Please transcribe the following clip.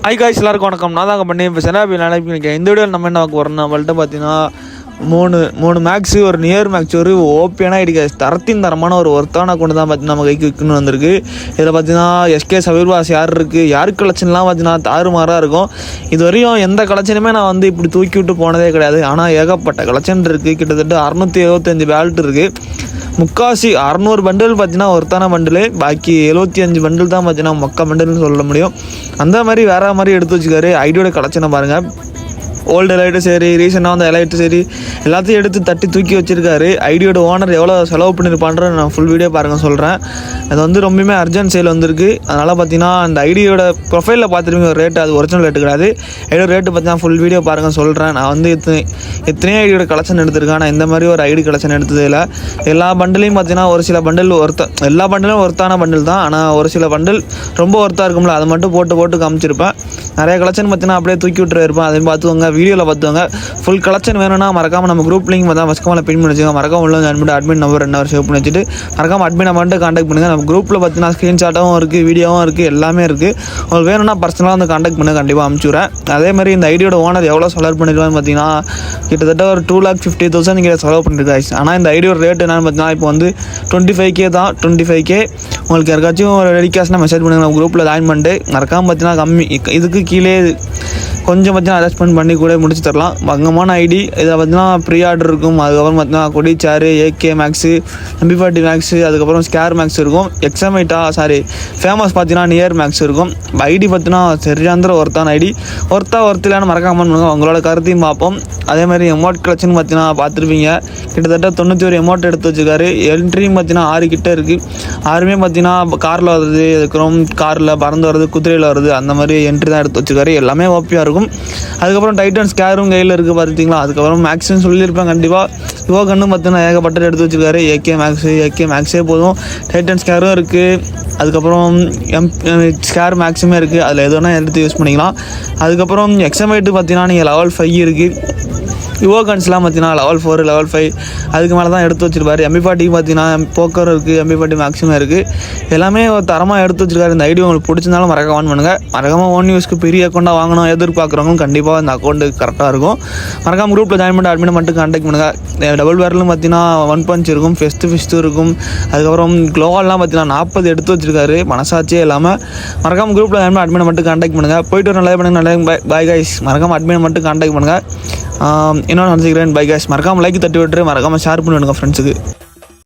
Hi guys, எல்லாருக்கும் வணக்கம். நான் தாங்க பண்ணி இப்போ செனாபி நினைப்பீங்க. இந்த வீடியோவில் நம்ம என்ன பார்க்க போகிறோம், நம்மள்ட்ட பார்த்தீங்கன்னா மூணு மேக்ஸு, ஒரு நியர் மேக்ஸ், ஒரு ஓபியான ஐடி காய்ஸ். தரமான ஒரு ஒர்த்தான கொண்டு தான் பார்த்தீங்கன்னா நம்ம கைக்கு விற்கணும்னு வந்திருக்கு. இதில் பார்த்தீங்கன்னா எஸ்கே சபீர்வாஸ் யார் இருக்குது, யாருக்கு கலெக்ஷன்லாம் பார்த்தீங்கன்னா தாறுமாறாக இருக்கும். இது வரையும் எந்த கலெக்ஷனுமே நான் வந்து இப்படி தூக்கி விட்டு போனதே கிடையாது. ஆனால் ஏகப்பட்ட கலெக்ஷன் இருக்குது. கிட்டத்தட்ட 675 பேல்ட் இருக்குது. முக்காசி 600 பண்டில் பார்த்தீங்கன்னா ஒருத்தான பண்டில், பாக்கி 75 பண்டில் தான் பார்த்தீங்கன்னா மொக்க பண்டில்னு சொல்ல முடியும். அந்த மாதிரி வேறு மாதிரி எடுத்து வச்சுக்காரு. ஐடியோட கலெக்ஷனை பாருங்கள். ஓல்டு எலைட்டும் சரி, ரீசெண்டாக வந்து எலைட்டும் சரி, எல்லாத்தையும் எடுத்து தட்டி தூக்கி வச்சுருக்காரு. ஐடியோட ஓனர் எவ்வளோ செலவு பண்ணியிருப்பான்ற நான் ஃபுல் வீடியோ பாருங்கள் சொல்கிறேன். அது வந்து ரொம்பவுமே அர்ஜென்ட் சேல் வந்திருக்கு. அதனால் பார்த்தீங்கன்னா அந்த ஐடியோட ப்ரொஃபைலில் பார்த்துருவீங்க ஒரு ரேட்டு, அது ஒரிஜினல் ரேட்டு கிடையாது. ஐடியோட ரேட்டு பார்த்தீங்கன்னா ஃபுல் வீடியோ பாருங்கள் சொல்கிறேன். நான் வந்து எத்தனையோ ஐடியோட கலெக்ஷன் எடுத்திருக்கேன். நான் இந்த மாதிரி ஒரு ஐடி கலெக்ஷன் எடுத்ததில்லை. எல்லா பண்டிலையும் பார்த்தீங்கன்னா ஒரு சில பண்டில் எல்லா பண்டிலும் ஒர்த்தான பண்டில் தான். ஆனால் ஒரு சில பண்டில் ரொம்ப ஒர்த்தாக இருக்கும்ல, அதை மட்டும் போட்டு காமிச்சிருப்பேன். நிறைய கலெக்ஷன் பார்த்தீங்கன்னா அப்படியே தூக்கி விட்டுரு இருப்பேன். அதையும் பார்த்துக்கோங்க, வீடியோவில் பார்த்துவாங்க. ஃபுல் கலெக்ஷன் வேணும்னா மறக்காமல் நம்ம குரூப் லிங்க் பார்த்தா ஃபஸ்ட் பின் பண்ணி வச்சுக்கோங்க. மறக்காம உள்ள அட்மின் நம்பர் 2 சேவ் பண்ணி வச்சுட்டு மறக்காம அட்மின் நம்பர்ட்டு கான்டாக்ட் பண்ணுங்கள். நம்ம குரூப்பில் பார்த்தீங்கன்னா ஸ்க்ரீன்ஷாட்டாகவும் இருக்குது, வீடியோவும் இருக்குது, எல்லாமே இருக்குது. உங்களுக்கு வேணும்னா பர்சனலாக வந்து கான்டாக்ட் பண்ணி கண்டிப்பாக அனுப்பிச்சுடுறேன். அதேமாதிரி இந்த ஐடியோட ஓனர் எவ்வளோ செலவு பண்ணிடுவான்னு பார்த்தீங்கன்னா கிட்டத்தட்ட ஒரு 2,50,000 இங்கே செலவு பண்ணியிருக்காங்க. ஆனால் இந்த ஐடியோட ரேட் என்னன்னு பார்த்தீங்கன்னா இப்போ வந்து 25K தான். 25K. உங்களுக்கு யாருக்காச்சும் ஒரு ரெடிகேஷனாக மெசேஜ் பண்ணுங்கள். நம்ம குரூப்பில் ஜாயின் பண்ணிட்டு மறக்காமல் பார்த்தீங்கன்னா கம்மி இதுக்கு கீழே கொஞ்சம் பார்த்தீங்கன்னா அட்ஜஸ்ட்மெண்ட் பண்ணி கூட முடிச்சு தரலாம். பங்கமான ஐடி. இதில் பார்த்தீங்கன்னா ப்ரீ ஆர்டர் இருக்கும். அதுக்கப்புறம் பார்த்தீங்கன்னா கொடி சேரு, AK மேக்ஸு, MP40 மேக்ஸு, அதுக்கப்புறம் ஸ்கேர் மேக்ஸ் இருக்கும். ஃபேமஸ் பார்த்தீங்கன்னா நியர் மேக்ஸ் இருக்கும். ஐடி பார்த்தீங்கன்னா சரியாந்திர ஒர்த்தான ஐடி. ஒர்த்திலான்னு மறக்காமல் பண்ணுவாங்க. உங்களோட கருத்தையும் பார்ப்போம். அதேமாதிரி எமௌண்ட் கலெக்ஷன் பார்த்தீங்கன்னா பார்த்துருப்பீங்க. கிட்டத்தட்ட 91 எமௌண்ட் எடுத்து வச்சுக்காரு. என்ட்ரியும் பார்த்தீங்கன்னா 6 கிட்டே இருக்குது. 6மே பார்த்தீங்கன்னா காரில் வருது, அதுக்கப்புறம் காரில் பறந்து வருது, குதிரையில் வருது, அந்த மாதிரி என்ட்ரி தான் எடுத்து வச்சுக்காரு. எல்லாமே ஓபியாக இருக்கும். அதுக்கப்புறம் டைட்டன் ஸ்கேரும் கையில் இருக்குது பார்த்தீங்களா. அதுக்கப்புறம் மேக்ஸ்ன்னு சொல்லியிருப்பேன் கண்டிப்பாக. யுவகன்னும் பார்த்தீங்கன்னா ஏகப்பட்ட எடுத்து வச்சுருக்காரு. AK மேக்ஸே போதும். டைட்டன் ஸ்கேரும் இருக்குது. அதுக்கப்புறம் ஸ்கேர் மேக்ஸுமே இருக்குது. அதில் எதுனா எடுத்து யூஸ் பண்ணிக்கலாம். அதுக்கப்புறம் XM8 பார்த்தீங்கன்னா நீங்கள் லெவல் 5 இருக்குது. யுவகன்ஸ்லாம் பார்த்தீங்கன்னா லெவல் 4, லெவல் 5 அதுக்கு மேலே தான் எடுத்து வச்சுருப்பாரு. MP40 பார்த்தீங்கன்னா போக்கர் இருக்குது, MP40 மேக்ஸிமம் இருக்குது. எல்லாமே ஒரு தரமாக எடுத்து வச்சுருக்காரு. இந்த ஐடியா உங்களுக்கு பிடிச்சிருந்தாலும் மறக்காம பண்ணுங்கள். மறக்காமல் ஓன் யூஸ்க்கு பெரிய அக்கௌண்ட்டாக வாங்கணும் எதிர்பார்க்குறவங்க கண்டிப்பாக இந்த அக்கௌண்ட்டு கரெக்டாக இருக்கும். மறக்காமல் குரூப்பில் ஜாயின் பண்ணி அட்மினை மட்டும் கான்டாக்ட் பண்ணுங்கள். டபுள் பேரலும் பார்த்தீங்கன்னா 1 பஞ்ச் இருக்கும், ஃபிஸ்ட்டு இருக்கும். அதுக்கப்புறம் க்ளோவால்லாம் பார்த்தீங்கன்னா 40 எடுத்து வச்சுருக்காரு. மனசாட்சியே இல்லாமல் மறக்காமல் குரூப்பில் ஜாயின் பண்ணி அட்மினை மட்டும் கான்டாக்ட் பண்ணுங்கள். போய்ட்டு ஒரு நல்லா பண்ணுங்கள். நல்லா பாய் காய்ஸ். மறக்காமல் அட்மினை மட்டும் கான்டாக்ட் பண்ணுங்கள். இன்னொன்று நினச்சிக்கிறேன். Bye guys. மறக்காமல் லைக் தட்டி விட்டுரு, மறக்காமல் ஷேர் பண்ணி விடுங்க ஃப்ரெண்ட்ஸுக்கு.